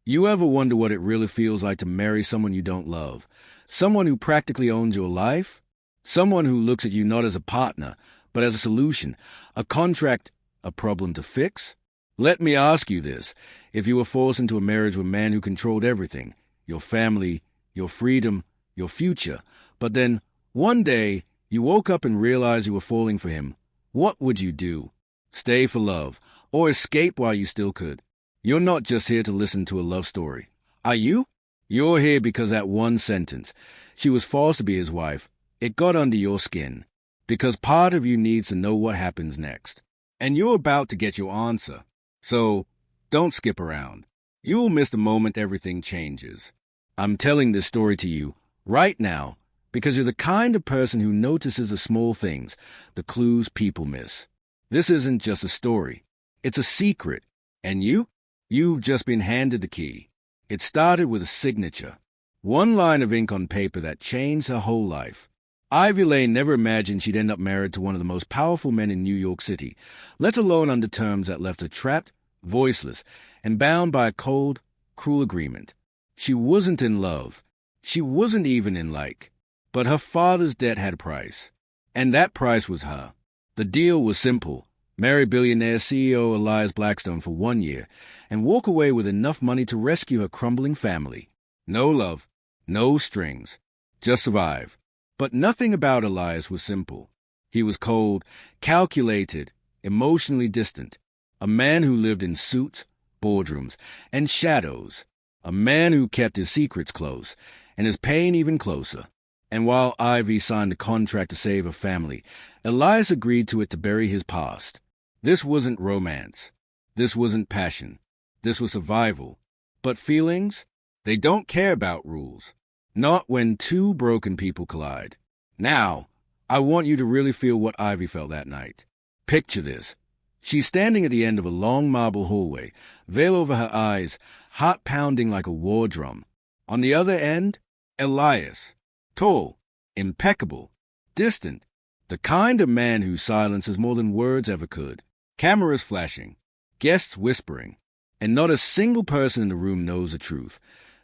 You ever wonder what it really feels like to marry someone you don't love? Someone who practically owns your life? Someone who looks at you not as a partner, but as a solution, a contract, a problem to fix? Let me ask you this. If you were forced into a marriage with a man who controlled everything, your family, your freedom, your future, but then one day you woke up and realized you were falling for him, what would you do? Stay for love, or escape while you still could? You're not just here to listen to a love story, are you? You're here because that one sentence, she was forced to be his wife, it got under your skin. Because part of you needs to know what happens next. And you're about to get your answer. So, don't skip around. You will miss the moment everything changes. I'm telling this story to you right now because you're the kind of person who notices the small things, the clues people miss. This isn't just a story. It's a secret. And you've just been handed the key. It started with a signature. One line of ink on paper that changed her whole life. Ivy Lane never imagined she'd end up married to one of the most powerful men in New York City, let alone under terms that left her trapped, voiceless, and bound by a cold, cruel agreement. She wasn't in love. She wasn't even in like. But her father's debt had a price. And that price was her. The deal was simple. Marry Billionaire CEO Elias Blackstone for 1 year and walk away with enough money to rescue her crumbling family. No love, no strings, just survive. But nothing about Elias was simple. He was cold, calculated, emotionally distant, a man who lived in suits, boardrooms, and shadows, a man who kept his secrets close and his pain even closer. And while Ivy signed a contract to save her family, Elias agreed to it to bury his past. This wasn't romance. This wasn't passion. This was survival. But feelings? They don't care about rules. Not when two broken people collide. Now, I want you to really feel what Ivy felt that night. Picture this. She's standing at the end of a long marble hallway, veil over her eyes, heart pounding like a war drum. On the other end, Elias. Tall, impeccable, distant, the kind of man whose silence is more than words ever could. Cameras flashing, guests whispering, and not a single person in the room knows the truth,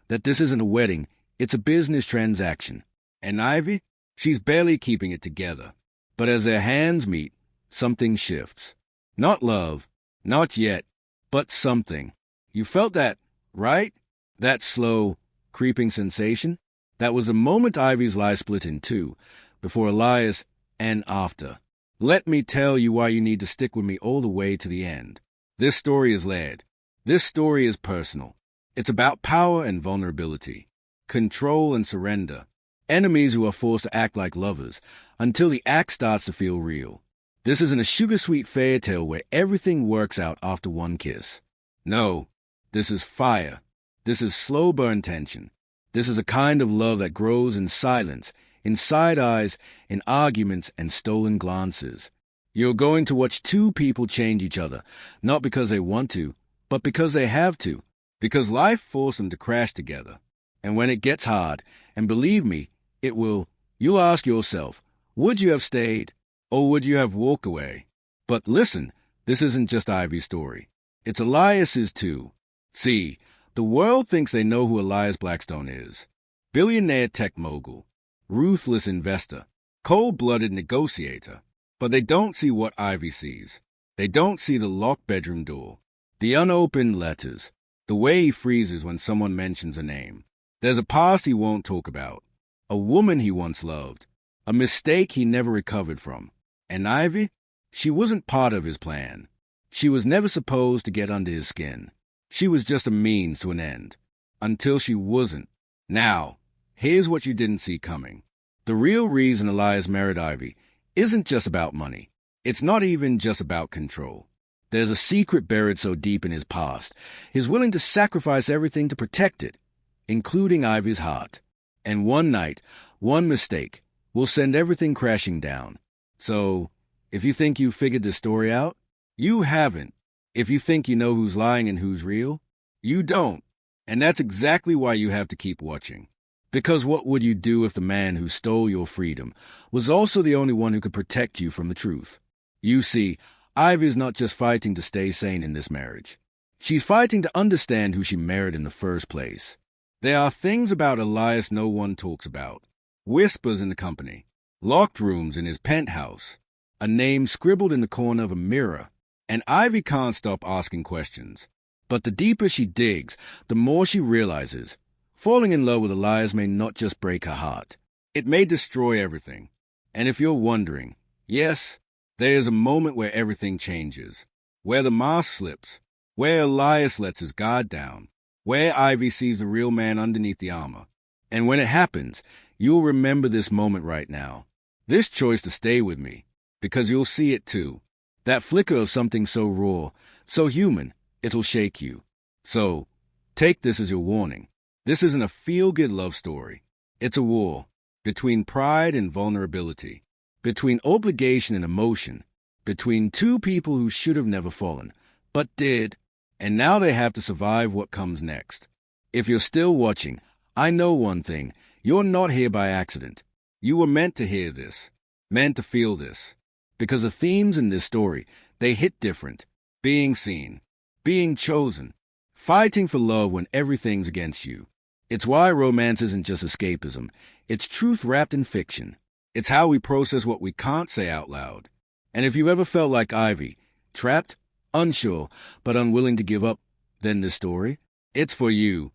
that this isn't a wedding, it's a business transaction. And Ivy, she's barely keeping it together. But as their hands meet, something shifts. Not love, not yet, but something. You felt that, right? That slow, creeping sensation? That was the moment Ivy's life split in two, before Elias and after. Let me tell you why you need to stick with me all the way to the end. This story is layered. This story is personal. It's about power and vulnerability, control and surrender, enemies who are forced to act like lovers until the act starts to feel real. This isn't a sugar-sweet fairy tale where everything works out after one kiss. No, this is fire. This is slow burn tension. This is a kind of love that grows in silence, in side eyes, in arguments and stolen glances. You're going to watch two people change each other, not because they want to, but because they have to, because life forced them to crash together. And when it gets hard, and believe me, it will, you'll ask yourself, would you have stayed, or would you have walked away? But listen, this isn't just Ivy's story. It's Elias's too. See, the world thinks they know who Elias Blackstone is. Billionaire tech mogul, ruthless investor, cold-blooded negotiator. But they don't see what Ivy sees. They don't see the locked bedroom door, the unopened letters, the way he freezes when someone mentions a name. There's a past he won't talk about, a woman he once loved, a mistake he never recovered from. And Ivy? She wasn't part of his plan. She was never supposed to get under his skin. She was just a means to an end. Until she wasn't. Now, here's what you didn't see coming. The real reason Elias married Ivy isn't just about money. It's not even just about control. There's a secret buried so deep in his past, he's willing to sacrifice everything to protect it, including Ivy's heart. And one night, one mistake, will send everything crashing down. So, if you think you've figured this story out, you haven't. If you think you know who's lying and who's real, you don't. And that's exactly why you have to keep watching. Because what would you do if the man who stole your freedom was also the only one who could protect you from the truth? You see, Ivy's not just fighting to stay sane in this marriage. She's fighting to understand who she married in the first place. There are things about Elias no one talks about. Whispers in the company. Locked rooms in his penthouse. A name scribbled in the corner of a mirror. And Ivy can't stop asking questions. But the deeper she digs, the more she realizes. Falling in love with Elias may not just break her heart. It may destroy everything. And if you're wondering, yes, there is a moment where everything changes. Where the mask slips. Where Elias lets his guard down. Where Ivy sees the real man underneath the armor. And when it happens, you'll remember this moment right now. This choice to stay with me. Because you'll see it too. That flicker of something so raw, so human, it'll shake you. So, take this as your warning. This isn't a feel-good love story. It's a war. Between pride and vulnerability. Between obligation and emotion. Between two people who should have never fallen, but did. And now they have to survive what comes next. If you're still watching, I know one thing. You're not here by accident. You were meant to hear this. Meant to feel this. Because the themes in this story, they hit different. Being seen. Being chosen. Fighting for love when everything's against you. It's why romance isn't just escapism. It's truth wrapped in fiction. It's how we process what we can't say out loud. And if you ever felt like Ivy, trapped, unsure, but unwilling to give up, then this story, it's for you.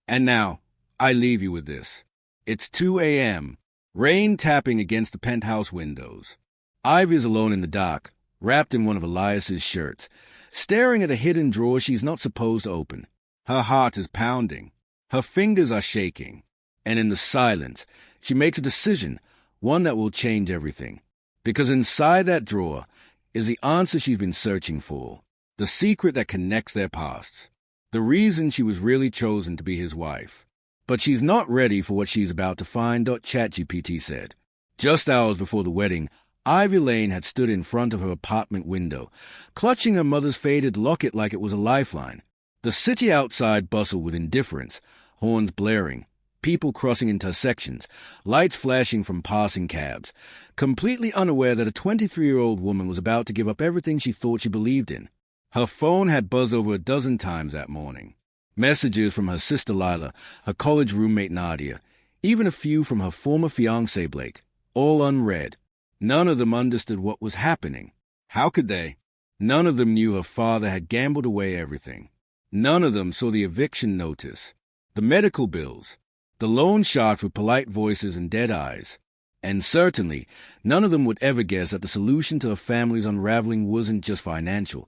And now, I leave you with this. It's 2 a.m., rain tapping against the penthouse windows. Ivy's alone in the dark, wrapped in one of Elias's shirts, staring at a hidden drawer she's not supposed to open. Her heart is pounding. Her fingers are shaking. And in the silence, she makes a decision, one that will change everything. Because inside that drawer is the answer she's been searching for. The secret that connects their pasts. The reason she was really chosen to be his wife. But she's not ready for what she's about to find, ChatGPT said. Just hours before the wedding, Ivy Lane had stood in front of her apartment window, clutching her mother's faded locket like it was a lifeline. The city outside bustled with indifference, horns blaring, people crossing intersections, lights flashing from passing cabs, completely unaware that a 23-year-old woman was about to give up everything she thought she believed in. Her phone had buzzed over a dozen times that morning. Messages from her sister Lila, her college roommate Nadia, even a few from her former fiancé Blake, all unread. None of them understood what was happening. How could they? None of them knew her father had gambled away everything. None of them saw the eviction notice, the medical bills, the loan sharks with polite voices and dead eyes. And certainly, none of them would ever guess that the solution to her family's unraveling wasn't just financial.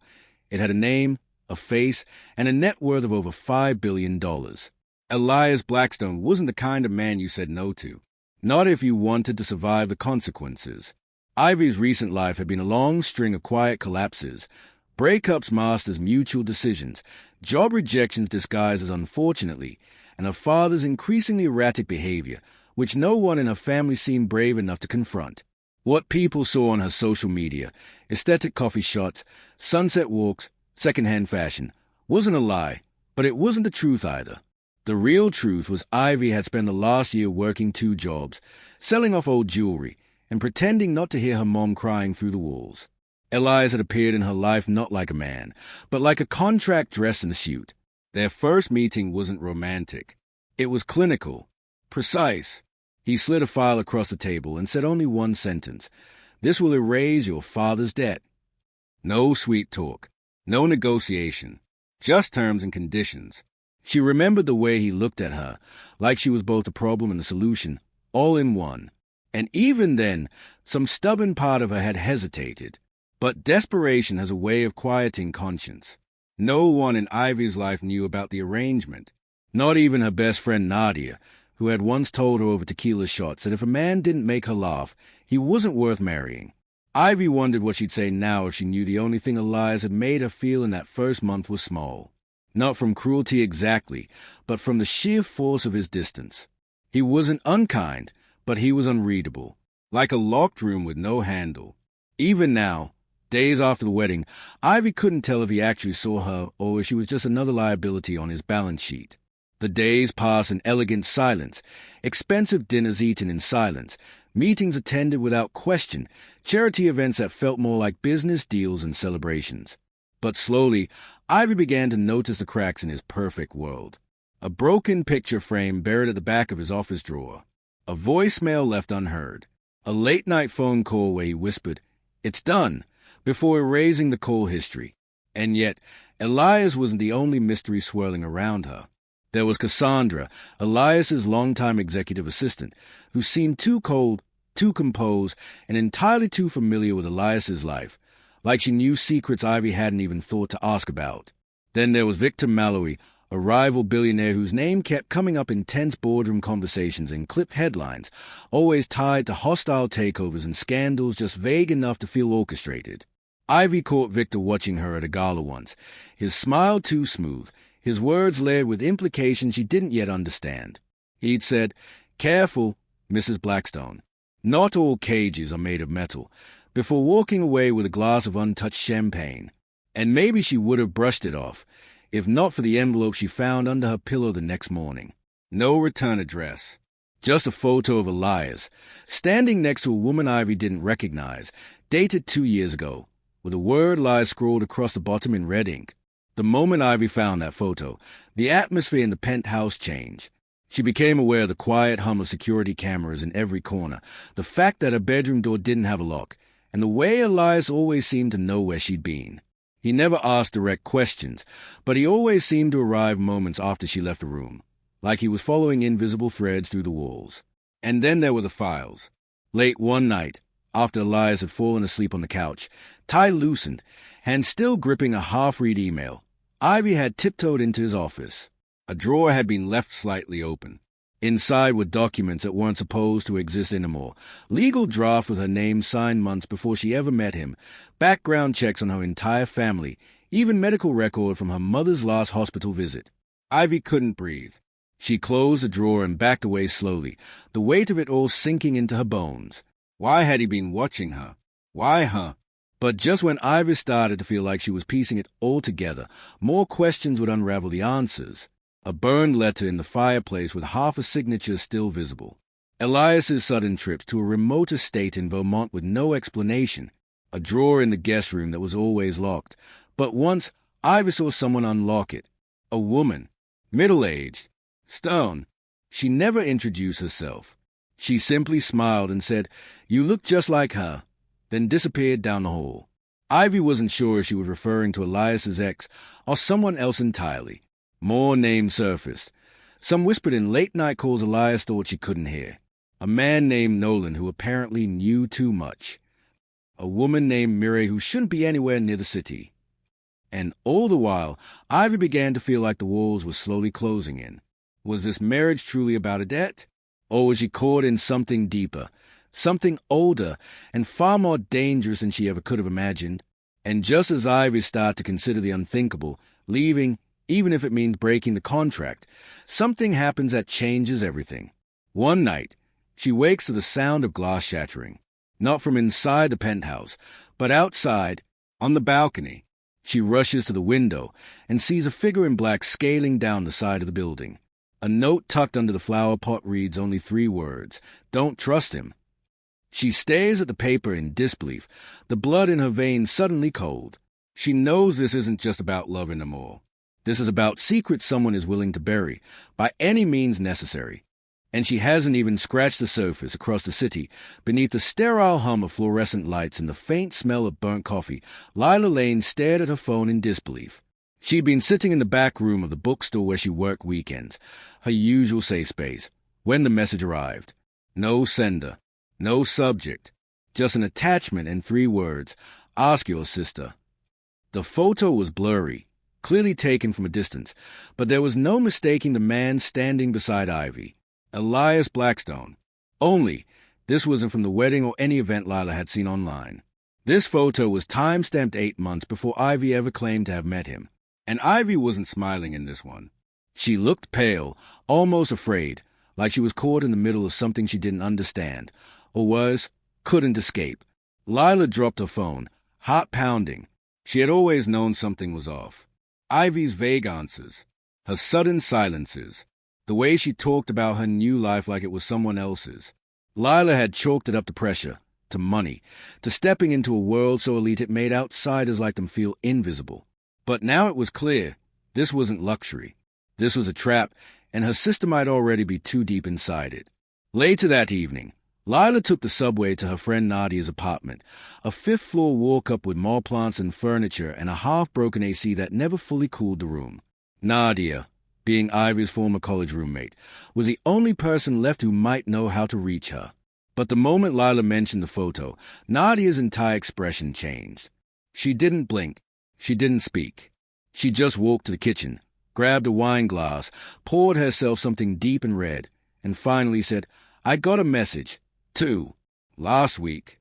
It had a name, a face, and a net worth of over $5 billion. Elias Blackstone wasn't the kind of man you said no to. Not if you wanted to survive the consequences. Ivy's recent life had been a long string of quiet collapses, breakups masked as mutual decisions, job rejections disguised as unfortunately, and her father's increasingly erratic behavior, which no one in her family seemed brave enough to confront. What people saw on her social media, aesthetic coffee shots, sunset walks, secondhand fashion, wasn't a lie, but it wasn't the truth either. The real truth was Ivy had spent the last year working 2 jobs, selling off old jewelry, and pretending not to hear her mom crying through the walls. Elias had appeared in her life not like a man, but like a contract dressed in a suit. Their first meeting wasn't romantic. It was clinical, precise. He slid a file across the table and said only one sentence. This will erase your father's debt. No sweet talk. No negotiation. Just terms and conditions. She remembered the way he looked at her, like she was both the problem and the solution, all in one. And even then, some stubborn part of her had hesitated. But desperation has a way of quieting conscience. No one in Ivy's life knew about the arrangement. Not even her best friend Nadia, who had once told her over tequila shots that if a man didn't make her laugh, he wasn't worth marrying. Ivy wondered what she'd say now if she knew the only thing Elias had made her feel in that first month was small. Not from cruelty exactly, but from the sheer force of his distance. He wasn't unkind, but he was unreadable, like a locked room with no handle. Even now, days after the wedding, Ivy couldn't tell if he actually saw her or if she was just another liability on his balance sheet. The days passed in elegant silence, expensive dinners eaten in silence, meetings attended without question, charity events that felt more like business deals and celebrations. But slowly, Ivy began to notice the cracks in his perfect world. A broken picture frame buried at the back of his office drawer. A voicemail left unheard. A late-night phone call where he whispered, "It's done," before erasing the call history. And yet, Elias wasn't the only mystery swirling around her. There was Cassandra, Elias's longtime executive assistant, who seemed too cold, too composed, and entirely too familiar with Elias's life, like she knew secrets Ivy hadn't even thought to ask about. Then there was Victor Mallory, a rival billionaire whose name kept coming up in tense boardroom conversations and clipped headlines, always tied to hostile takeovers and scandals just vague enough to feel orchestrated. Ivy caught Victor watching her at a gala once, his smile too smooth, his words layered with implications she didn't yet understand. He'd said, "Careful, Mrs. Blackstone. Not all cages are made of metal," before walking away with a glass of untouched champagne. And maybe she would have brushed it off, if not for the envelope she found under her pillow the next morning. No return address. Just a photo of Elias, standing next to a woman Ivy didn't recognize, dated 2 years ago, with a word Elias scrawled across the bottom in red ink. The moment Ivy found that photo, the atmosphere in the penthouse changed. She became aware of the quiet hum of security cameras in every corner, the fact that her bedroom door didn't have a lock, and the way Elias always seemed to know where she'd been. He never asked direct questions, but he always seemed to arrive moments after she left the room, like he was following invisible threads through the walls. And then there were the files. Late one night, after Elias had fallen asleep on the couch, tie loosened, hand still gripping a half-read email, Ivy had tiptoed into his office. A drawer had been left slightly open. Inside were documents that weren't supposed to exist anymore, legal draft with her name signed months before she ever met him, background checks on her entire family, even medical record from her mother's last hospital visit. Ivy couldn't breathe. She closed the drawer and backed away slowly, the weight of it all sinking into her bones. Why had he been watching her? Why, huh? But just when Ivy started to feel like she was piecing it all together, more questions would unravel the answers. A burned letter in the fireplace with half a signature still visible. Elias's sudden trips to a remote estate in Vermont with no explanation. A drawer in the guest room that was always locked. But once, Ivy saw someone unlock it. A woman. Middle-aged. Stone. She never introduced herself. She simply smiled and said, "You look just like her," then disappeared down the hall. Ivy wasn't sure if she was referring to Elias's ex or someone else entirely. More names surfaced. Some whispered in late-night calls Elias thought she couldn't hear. A man named Nolan who apparently knew too much. A woman named Mireille who shouldn't be anywhere near the city. And all the while, Ivy began to feel like the walls were slowly closing in. Was this marriage truly about a debt? Or was she caught in something deeper, something older and far more dangerous than she ever could have imagined? And just as Ivy started to consider the unthinkable, leaving, even if it means breaking the contract, something happens that changes everything. One night, she wakes to the sound of glass shattering. Not from inside the penthouse, but outside, on the balcony. She rushes to the window and sees a figure in black scaling down the side of the building. A note tucked under the flower pot reads only 3 words, "Don't trust him." She stares at the paper in disbelief, the blood in her veins suddenly cold. She knows this isn't just about love anymore. This is about secrets someone is willing to bury, by any means necessary. And she hasn't even scratched the surface across the city, beneath the sterile hum of fluorescent lights and the faint smell of burnt coffee. Lila Lane stared at her phone in disbelief. She'd been sitting in the back room of the bookstore where she worked weekends, her usual safe space, when the message arrived. No sender, no subject, just an attachment and 3 words, "Ask your sister." The photo was blurry, clearly taken from a distance, but there was no mistaking the man standing beside Ivy. Elias Blackstone. Only, this wasn't from the wedding or any event Lila had seen online. This photo was time-stamped 8 months before Ivy ever claimed to have met him. And Ivy wasn't smiling in this one. She looked pale, almost afraid, like she was caught in the middle of something she didn't understand, or couldn't escape. Lila dropped her phone, heart pounding. She had always known something was off. Ivy's vague answers, her sudden silences, the way she talked about her new life like it was someone else's. Lila had chalked it up to pressure, to money, to stepping into a world so elite it made outsiders like them feel invisible. But now it was clear this wasn't luxury. This was a trap, and her sister might already be too deep inside it. Later that evening, Lila took the subway to her friend Nadia's apartment, a fifth-floor walk-up with mall plants and furniture and a half-broken AC that never fully cooled the room. Nadia, being Ivy's former college roommate, was the only person left who might know how to reach her. But the moment Lila mentioned the photo, Nadia's entire expression changed. She didn't blink. She didn't speak. She just walked to the kitchen, grabbed a wine glass, poured herself something deep and red, and finally said, "I got a message, too, last week."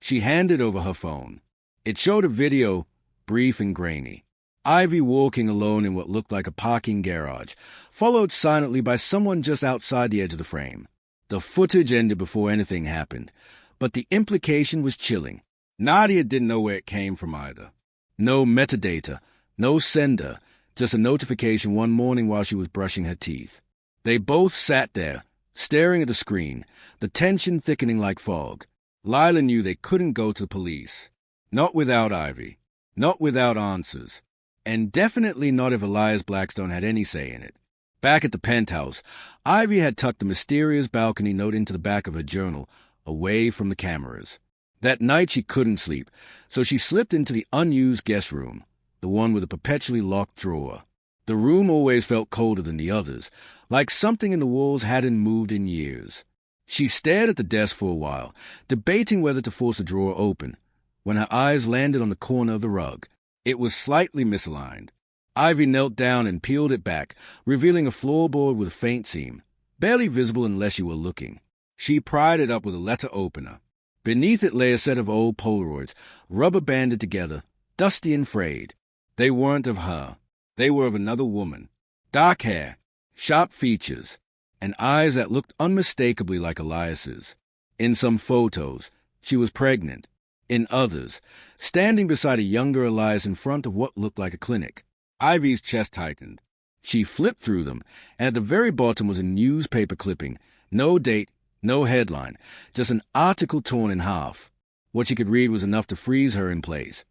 She handed over her phone. It showed a video, brief and grainy. Ivy walking alone in what looked like a parking garage, followed silently by someone just outside the edge of the frame. The footage ended before anything happened, but the implication was chilling. Nadia didn't know where it came from either. No metadata, no sender, just a notification one morning while she was brushing her teeth. They both sat there, staring at the screen, the tension thickening like fog. Lila knew they couldn't go to the police. Not without Ivy. Not without answers. And definitely not if Elias Blackstone had any say in it. Back at the penthouse, Ivy had tucked the mysterious balcony note into the back of her journal, away from the cameras. That night she couldn't sleep, so she slipped into the unused guest room, the one with a perpetually locked drawer. The room always felt colder than the others, like something in the walls hadn't moved in years. She stared at the desk for a while, debating whether to force the drawer open, when her eyes landed on the corner of the rug. It was slightly misaligned. Ivy knelt down and peeled it back, revealing a floorboard with a faint seam, barely visible unless you were looking. She pried it up with a letter opener. Beneath it lay a set of old Polaroids, rubber-banded together, dusty and frayed. They weren't of her. They were of another woman. Dark hair, sharp features, and eyes that looked unmistakably like Elias's. In some photos, she was pregnant. In others, standing beside a younger Elias in front of what looked like a clinic. Ivy's chest tightened. She flipped through them, and at the very bottom was a newspaper clipping. No date, no headline, just an article torn in half. What she could read was enough to freeze her in place.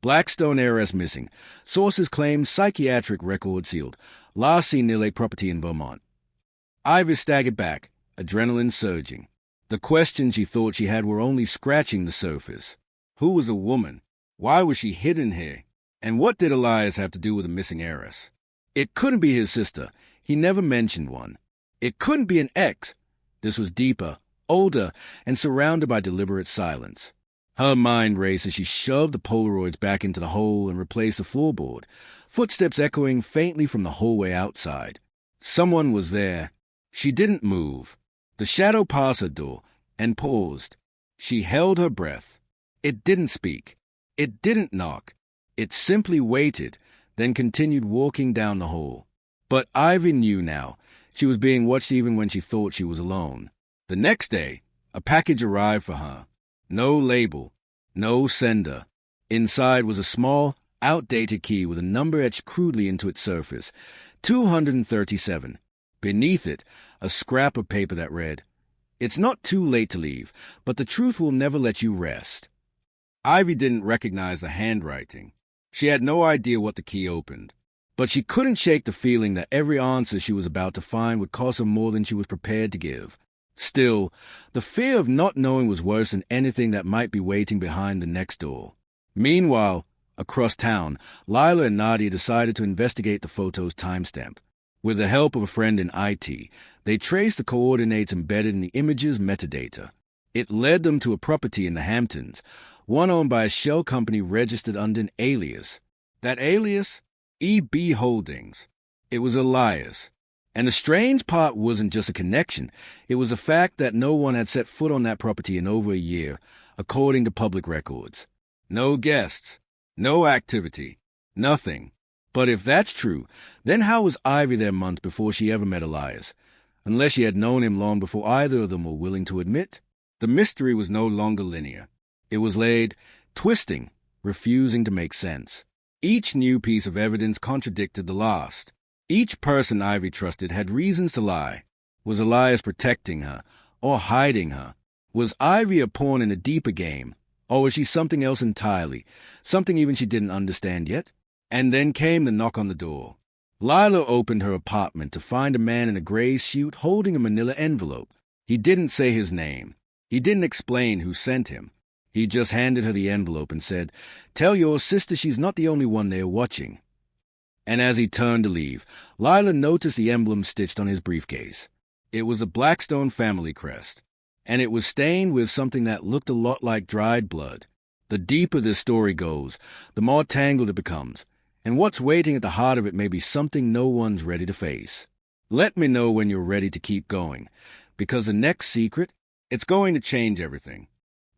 Blackstone heiress missing. Sources claim psychiatric record sealed. Last seen near Lake property in Vermont. Ivy staggered back, adrenaline surging. The questions she thought she had were only scratching the surface. Who was the woman? Why was she hidden here? And what did Elias have to do with the missing heiress? It couldn't be his sister. He never mentioned one. It couldn't be an ex. This was deeper, older, and surrounded by deliberate silence. Her mind raced as she shoved the Polaroids back into the hole and replaced the floorboard, footsteps echoing faintly from the hallway outside. Someone was there. She didn't move. The shadow passed her door and paused. She held her breath. It didn't speak. It didn't knock. It simply waited, then continued walking down the hall. But Ivy knew now. She was being watched even when she thought she was alone. The next day, a package arrived for her. No label. No sender. Inside was a small, outdated key with a number etched crudely into its surface. 237. Beneath it, a scrap of paper that read, "It's not too late to leave, but the truth will never let you rest." Ivy didn't recognize the handwriting. She had no idea what the key opened. But she couldn't shake the feeling that every answer she was about to find would cost her more than she was prepared to give. Still, the fear of not knowing was worse than anything that might be waiting behind the next door. Meanwhile, across town, Lila and Nadia decided to investigate the photo's timestamp. With the help of a friend in IT, they traced the coordinates embedded in the image's metadata. It led them to a property in the Hamptons, one owned by a shell company registered under an alias. That alias? EB Holdings. It was Elias. And the strange part wasn't just a connection. It was the fact that no one had set foot on that property in over a year, according to public records. No guests. No activity. Nothing. But if that's true, then how was Ivy there months before she ever met Elias? Unless she had known him long before either of them were willing to admit. The mystery was no longer linear. It was laid, twisting, refusing to make sense. Each new piece of evidence contradicted the last. Each person Ivy trusted had reasons to lie. Was Elias protecting her, or hiding her? Was Ivy a pawn in a deeper game, or was she something else entirely, something even she didn't understand yet? And then came the knock on the door. Lila opened her apartment to find a man in a gray suit holding a manila envelope. He didn't say his name. He didn't explain who sent him. He just handed her the envelope and said, "Tell your sister she's not the only one there watching." And as he turned to leave, Lila noticed the emblem stitched on his briefcase. It was a Blackstone family crest, and it was stained with something that looked a lot like dried blood. The deeper this story goes, the more tangled it becomes, and what's waiting at the heart of it may be something no one's ready to face. Let me know when you're ready to keep going, because the next secret, it's going to change everything.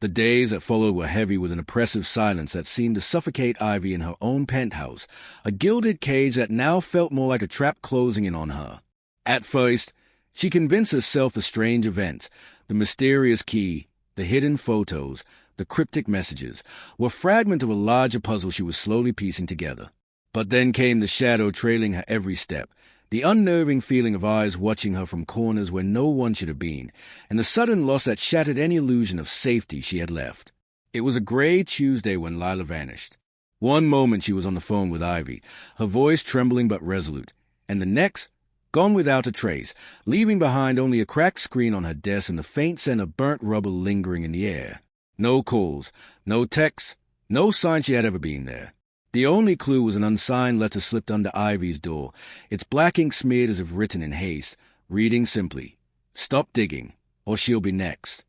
The days that followed were heavy with an oppressive silence that seemed to suffocate Ivy in her own penthouse, a gilded cage that now felt more like a trap closing in on her. At first, she convinced herself the strange events, the mysterious key, the hidden photos, the cryptic messages, were fragments of a larger puzzle she was slowly piecing together. But then came the shadow trailing her every step, the unnerving feeling of eyes watching her from corners where no one should have been, and the sudden loss that shattered any illusion of safety she had left. It was a gray Tuesday when Lila vanished. One moment she was on the phone with Ivy, her voice trembling but resolute, and the next, gone without a trace, leaving behind only a cracked screen on her desk and the faint scent of burnt rubber lingering in the air. No calls, no texts, no sign she had ever been there. The only clue was an unsigned letter slipped under Ivy's door, its black ink smeared as if written in haste, reading simply, "Stop digging, or she'll be next."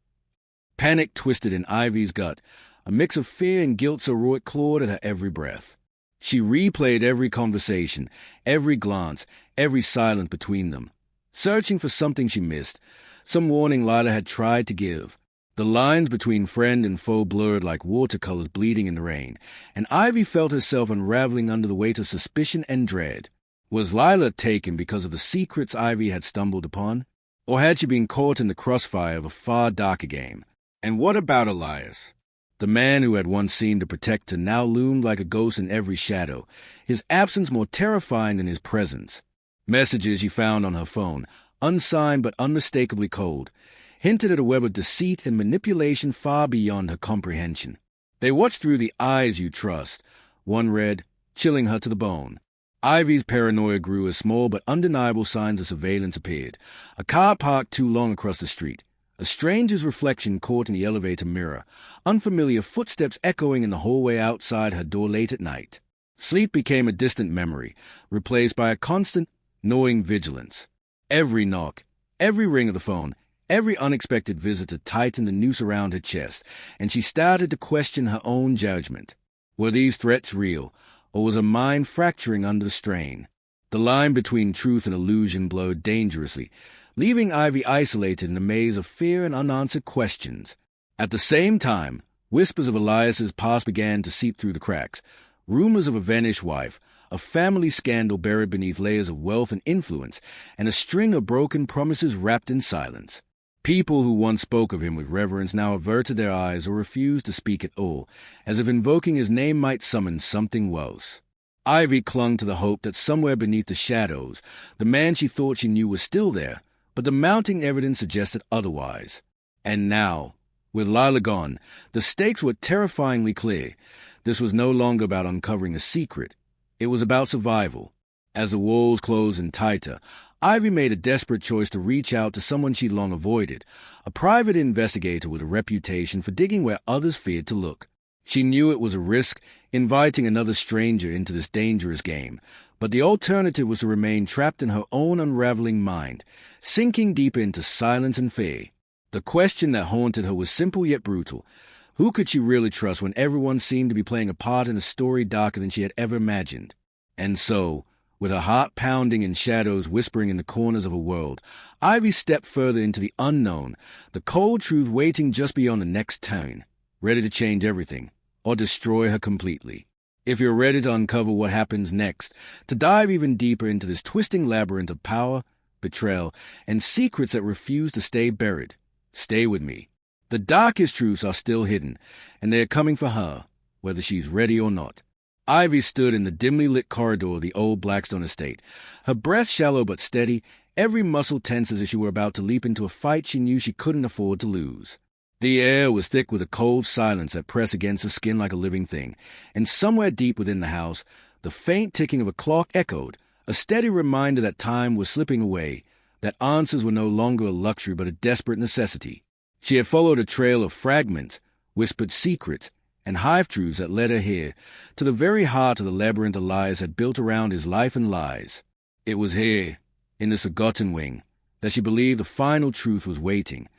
Panic twisted in Ivy's gut, a mix of fear and guilt so raw it clawed at her every breath. She replayed every conversation, every glance, every silence between them, searching for something she missed, some warning Lila had tried to give. The lines between friend and foe blurred like watercolors bleeding in the rain, and Ivy felt herself unraveling under the weight of suspicion and dread. Was Lila taken because of the secrets Ivy had stumbled upon? Or had she been caught in the crossfire of a far darker game? And what about Elias? The man who had once seemed to protect her now loomed like a ghost in every shadow, his absence more terrifying than his presence. Messages she found on her phone, unsigned but unmistakably cold, hinted at a web of deceit and manipulation far beyond her comprehension. They watched through the eyes you trust. One read, chilling her to the bone. Ivy's paranoia grew as small but undeniable signs of surveillance appeared. A car parked too long across the street. A stranger's reflection caught in the elevator mirror. Unfamiliar footsteps echoing in the hallway outside her door late at night. Sleep became a distant memory, replaced by a constant, gnawing vigilance. Every knock, every ring of the phone, every unexpected visitor tightened the noose around her chest, and she started to question her own judgment. Were these threats real, or was her mind fracturing under the strain? The line between truth and illusion blurred dangerously, leaving Ivy isolated in a maze of fear and unanswered questions. At the same time, whispers of Elias's past began to seep through the cracks, rumors of a vanished wife, a family scandal buried beneath layers of wealth and influence, and a string of broken promises wrapped in silence. People who once spoke of him with reverence now averted their eyes or refused to speak at all, as if invoking his name might summon something worse. Ivy clung to the hope that somewhere beneath the shadows, the man she thought she knew was still there, but the mounting evidence suggested otherwise. And now, with Lila gone, the stakes were terrifyingly clear. This was no longer about uncovering a secret. It was about survival. As the walls closed in tighter, Ivy made a desperate choice to reach out to someone she'd long avoided, a private investigator with a reputation for digging where others feared to look. She knew it was a risk, inviting another stranger into this dangerous game, but the alternative was to remain trapped in her own unraveling mind, sinking deeper into silence and fear. The question that haunted her was simple yet brutal. Who could she really trust when everyone seemed to be playing a part in a story darker than she had ever imagined? And so, with her heart pounding and shadows whispering in the corners of her world, Ivy stepped further into the unknown, the cold truth waiting just beyond the next turn, ready to change everything, or destroy her completely. If you're ready to uncover what happens next, to dive even deeper into this twisting labyrinth of power, betrayal, and secrets that refuse to stay buried, stay with me. The darkest truths are still hidden, and they are coming for her, whether she's ready or not. Ivy stood in the dimly lit corridor of the old Blackstone estate, her breath shallow but steady, every muscle tense as if she were about to leap into a fight she knew she couldn't afford to lose. The air was thick with a cold silence that pressed against her skin like a living thing, and somewhere deep within the house, The faint ticking of a clock echoed, a steady reminder that time was slipping away, that answers were no longer a luxury but a desperate necessity. She had followed a trail of fragments, whispered secrets, and half-truths that led her here, to the very heart of the labyrinth Elias had built around his life and lies. It was here, in this forgotten wing, that she believed the final truth was waiting,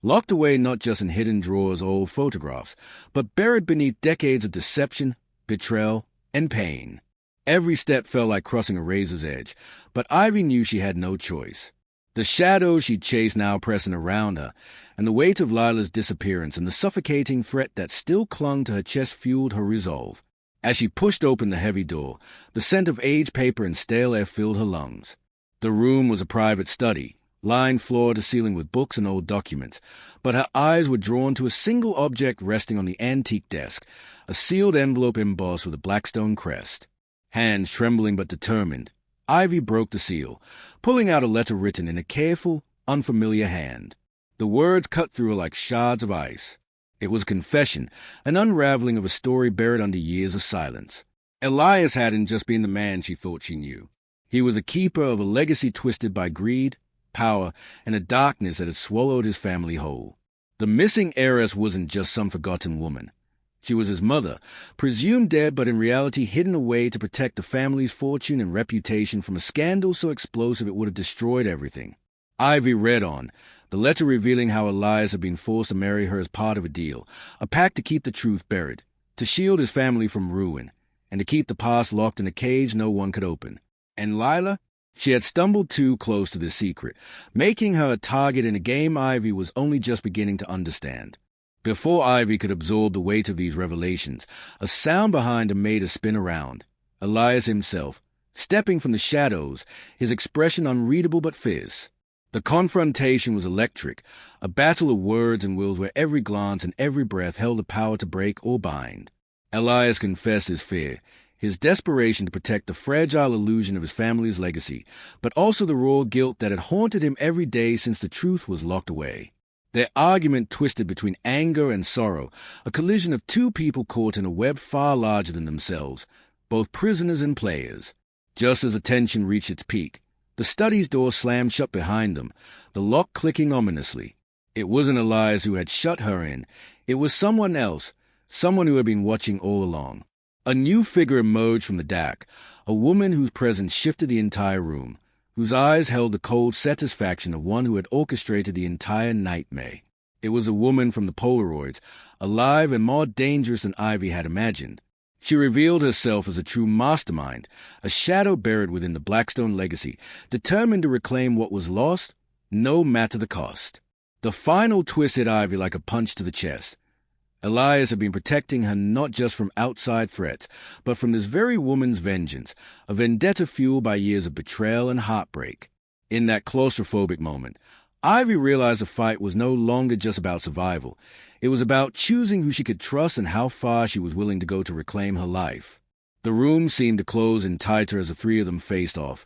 locked away not just in hidden drawers or old photographs, but buried beneath decades of deception, betrayal, and pain. Every step felt like crossing a razor's edge, but Ivy knew she had no choice. The shadows she'd chased now pressing around her, and the weight of Lila's disappearance and the suffocating threat that still clung to her chest fueled her resolve. As she pushed open the heavy door, the scent of aged paper and stale air filled her lungs. The room was a private study, lined floor to ceiling with books and old documents, but her eyes were drawn to a single object resting on the antique desk, a sealed envelope embossed with a Blackstone crest. Hands trembling but determined, Ivy broke the seal, pulling out a letter written in a careful, unfamiliar hand. The words cut through her like shards of ice. It was a confession, an unraveling of a story buried under years of silence. Elias hadn't just been the man she thought she knew. He was a keeper of a legacy twisted by greed, power, and a darkness that had swallowed his family whole. The missing heiress wasn't just some forgotten woman. She was his mother, presumed dead but in reality hidden away to protect the family's fortune and reputation from a scandal so explosive it would have destroyed everything. Ivy read on, the letter revealing how Elias had been forced to marry her as part of a deal, a pact to keep the truth buried, to shield his family from ruin, and to keep the past locked in a cage no one could open. And Lila? She had stumbled too close to this secret, making her a target in a game Ivy was only just beginning to understand. Before Ivy could absorb the weight of these revelations, a sound behind her made her spin around. Elias himself, stepping from the shadows, his expression unreadable but fierce. The confrontation was electric, a battle of words and wills where every glance and every breath held the power to break or bind. Elias confessed his fear, his desperation to protect the fragile illusion of his family's legacy, but also the raw guilt that had haunted him every day since the truth was locked away. Their argument twisted between anger and sorrow, a collision of two people caught in a web far larger than themselves, both prisoners and players. Just as the tension reached its peak, the study's door slammed shut behind them, the lock clicking ominously. It wasn't Elias who had shut her in. It was someone else, someone who had been watching all along. A new figure emerged from the dark, a woman whose presence shifted the entire room, whose eyes held the cold satisfaction of one who had orchestrated the entire nightmare. It was a woman from the Polaroids, alive and more dangerous than Ivy had imagined. She revealed herself as a true mastermind, a shadow buried within the Blackstone legacy, determined to reclaim what was lost, no matter the cost. The final twist hit Ivy like a punch to the chest. Elias had been protecting her not just from outside threats, but from this very woman's vengeance, a vendetta fueled by years of betrayal and heartbreak. In that claustrophobic moment, Ivy realized the fight was no longer just about survival. It was about choosing who she could trust and how far she was willing to go to reclaim her life. The room seemed to close in tighter as the three of them faced off,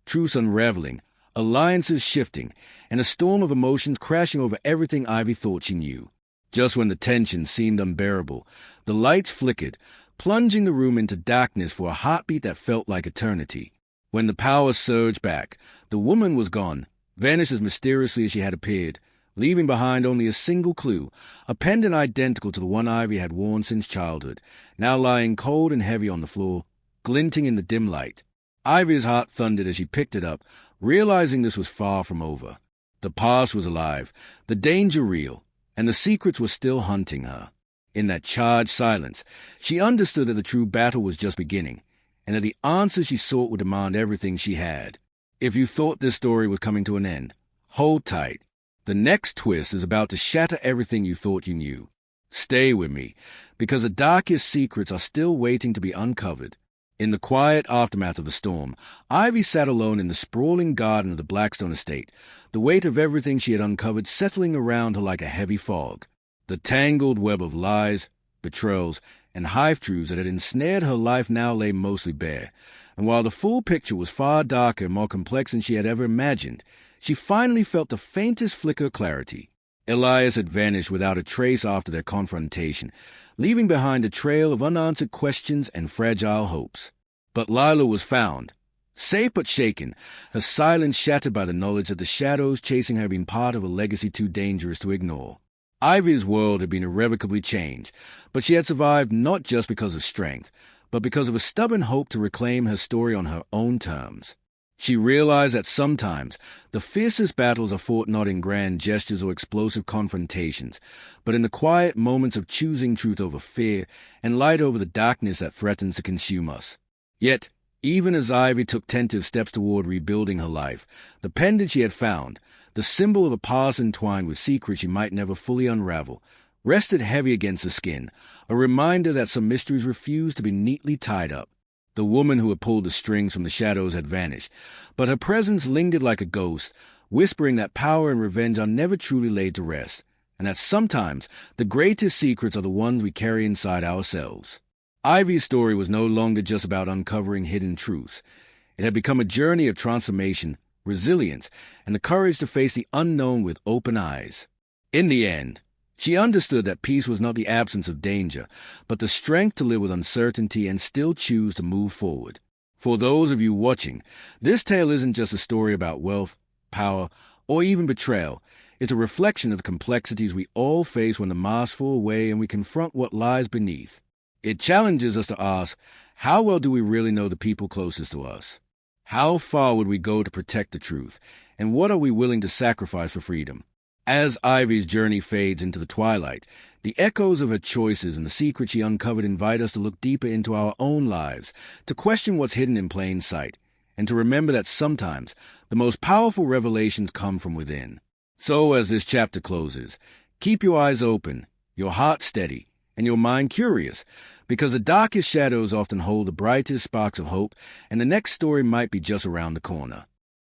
truths unraveling, alliances shifting, and a storm of emotions crashing over everything Ivy thought she knew. Just when the tension seemed unbearable, the lights flickered, plunging the room into darkness for a heartbeat that felt like eternity. When the power surged back, the woman was gone, vanished as mysteriously as she had appeared, leaving behind only a single clue, a pendant identical to the one Ivy had worn since childhood, now lying cold and heavy on the floor, glinting in the dim light. Ivy's heart thundered as she picked it up, realizing this was far from over. The past was alive, the danger real, and the secrets were still hunting her. In that charged silence, she understood that the true battle was just beginning, and that the answers she sought would demand everything she had. If you thought this story was coming to an end, hold tight. The next twist is about to shatter everything you thought you knew. Stay with me, because the darkest secrets are still waiting to be uncovered. In the quiet aftermath of the storm, Ivy sat alone in the sprawling garden of the Blackstone estate, the weight of everything she had uncovered settling around her like a heavy fog. The tangled web of lies, betrayals, and half-truths that had ensnared her life now lay mostly bare, and while the full picture was far darker and more complex than she had ever imagined, she finally felt the faintest flicker of clarity. Elias had vanished without a trace after their confrontation, leaving behind a trail of unanswered questions and fragile hopes. But Lila was found, safe but shaken, her silence shattered by the knowledge that the shadows chasing her had been part of a legacy too dangerous to ignore. Ivy's world had been irrevocably changed, but she had survived not just because of strength, but because of a stubborn hope to reclaim her story on her own terms. She realized that sometimes the fiercest battles are fought not in grand gestures or explosive confrontations, but in the quiet moments of choosing truth over fear and light over the darkness that threatens to consume us. Yet, even as Ivy took tentative steps toward rebuilding her life, the pendant she had found, the symbol of a past entwined with secrets she might never fully unravel, rested heavy against the skin, a reminder that some mysteries refused to be neatly tied up. The woman who had pulled the strings from the shadows had vanished, but her presence lingered like a ghost, whispering that power and revenge are never truly laid to rest, and that sometimes the greatest secrets are the ones we carry inside ourselves. Ivy's story was no longer just about uncovering hidden truths. It had become a journey of transformation, resilience, and the courage to face the unknown with open eyes. In the end, she understood that peace was not the absence of danger, but the strength to live with uncertainty and still choose to move forward. For those of you watching, this tale isn't just a story about wealth, power, or even betrayal. It's a reflection of the complexities we all face when the masks fall away and we confront what lies beneath. It challenges us to ask, how well do we really know the people closest to us? How far would we go to protect the truth? And what are we willing to sacrifice for freedom? As Ivy's journey fades into the twilight, the echoes of her choices and the secrets she uncovered invite us to look deeper into our own lives, to question what's hidden in plain sight, and to remember that sometimes the most powerful revelations come from within. So as this chapter closes, keep your eyes open, your heart steady, and your mind curious, because the darkest shadows often hold the brightest sparks of hope, and the next story might be just around the corner.